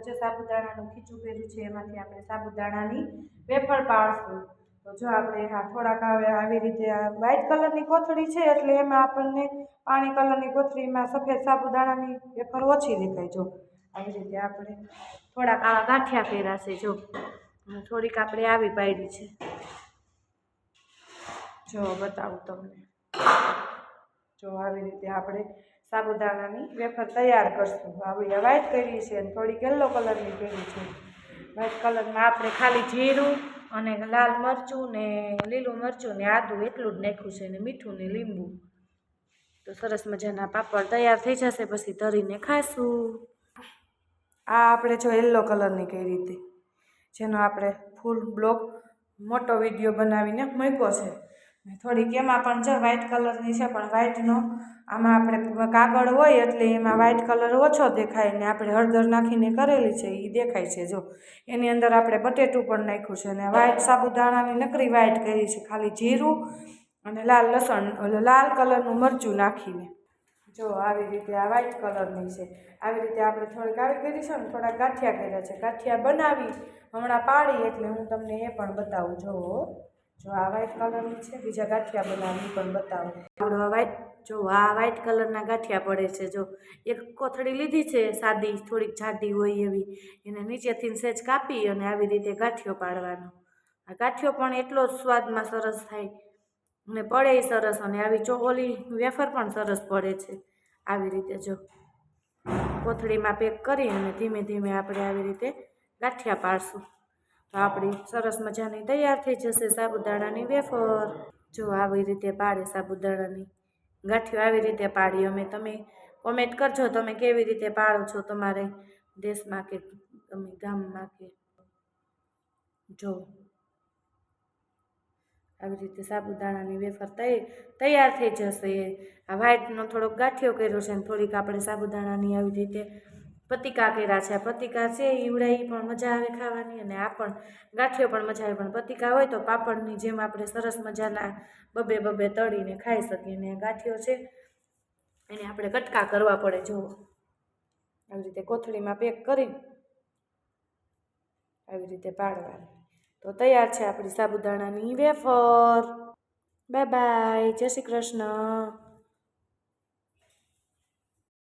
જે સાબુદાણાનું ખીચું કર્યું છે એમાંથી આપણે સાબુદાણાની વેફર પાડશું. તો જો આપણે થોડાક આવી રીતે વ્હાઈટ કલરની કોથળી છે એટલે એમાં આપણને પાણી કલરની કોથળીમાં સફેદ સાબુદાણાની વેફર ઓછી દેખાય. જો આવી રીતે આપણે થોડાક આવા ગાંઠિયા કર્યા છે. જો થોડીક આપણે આવી પાડી છે. જો બતાવું તમને. જો આવી રીતે આપણે સાબુદાણાની વેફર તૈયાર કરશું. આવી વ્હાઈટ કરી છે અને થોડીક યલો કલરની કરી છે. વ્હાઈટ કલરમાં આપણે ખાલી જીરું અને લાલ મરચું ને લીલું મરચું ને આદું એટલું જ નાખ્યું છે ને મીઠું ને લીંબુ. તો સરસ મજાના પાપડ તૈયાર થઈ જશે પછી તળીને ખાશું. આ આપણે જો યલો કલરની કઈ રીતે જેનો આપણે ફૂલ બ્લોક મોટો વિડીયો બનાવીને મૂક્યો છે. થોડીક એમાં પણ જો વ્હાઈટ કલરની છે પણ વ્હાઈટનો આમાં આપણે કાગળ હોય એટલે એમાં વ્હાઈટ કલર ઓછો દેખાય ને આપણે હળદર નાખીને કરેલી છે એ દેખાય છે. જો એની અંદર આપણે બટેટું પણ નાખ્યું છે અને વ્હાઈટ સાબુદાણાની નકરી વ્હાઈટ કરી છે ખાલી જીરું અને લાલ લસણ લાલ કલરનું મરચું નાખીને. જો આવી રીતે આ વ્હાઈટ કલરની છે. આવી રીતે આપણે થોડીક આવી કરી છે ને થોડાક ગાંઠિયા કર્યા છે. ગાંઠિયા બનાવી હમણાં પાડી એટલે હું તમને એ પણ બતાવું. જો આ વ્હાઈટ કલરની છે. બીજા ગાંઠિયા બનાવી પણ બતાવું. જો આ વ્હાઈટ કલરના ગાંઠિયા પડે છે. જો એક કોથળી લીધી છે સાદી થોડીક જાડી હોય એવી, એને નીચેથી સહેજ કાપી અને આવી રીતે ગાંઠિયો પાડવાનો. આ ગાંઠિયો પણ એટલો જ સ્વાદમાં સરસ થાય અને પડે સરસ અને આવી ઓલી વેફર પણ સરસ પડે છે. આવી રીતે જો કોથળીમાં પેક કરી અને ધીમે ધીમે આપણે આવી રીતે ગાંઠિયા પાડશું તો આપણી સરસ મજાની તૈયાર થઈ જશે સાબુદાણાની વેફર. જો આવી રીતે પાડે સાબુદાણાની ગાંઠિયો આવી રીતે પાડી. અમે તમે કોમેન્ટ કરજો તમે કેવી રીતે પાડો છો તમારે દેશમાં કે તમે ગામમાં કે. જો આવી રીતે સાબુદાણાની વેફર તૈયાર થઈ જશે. આ વ્હાઈટનો થોડોક ગાંઠિયો કર્યો છે અને થોડીક આપણે સાબુદાણાની આવી રીતે પતિકા કર્યા છે. આ પતિકા છે ઈવડાઈ પણ મજા આવે ખાવાની અને આ પણ ગાંઠિયો પણ મજા આવે. પણ પતિકા હોય તો પાપડની જેમ આપણે સરસ મજાના બબે તળીને ખાઈ શકીએ. અને ગાંઠિયો છે એને આપણે કટકા કરવા પડે. જુઓ આવી રીતે કોથળીમાં પેક કરી આવી રીતે પાડવાની. તો તૈયાર છે આપણી સાબુદાણાની વેફર. Bye bye. જય શ્રી કૃષ્ણ.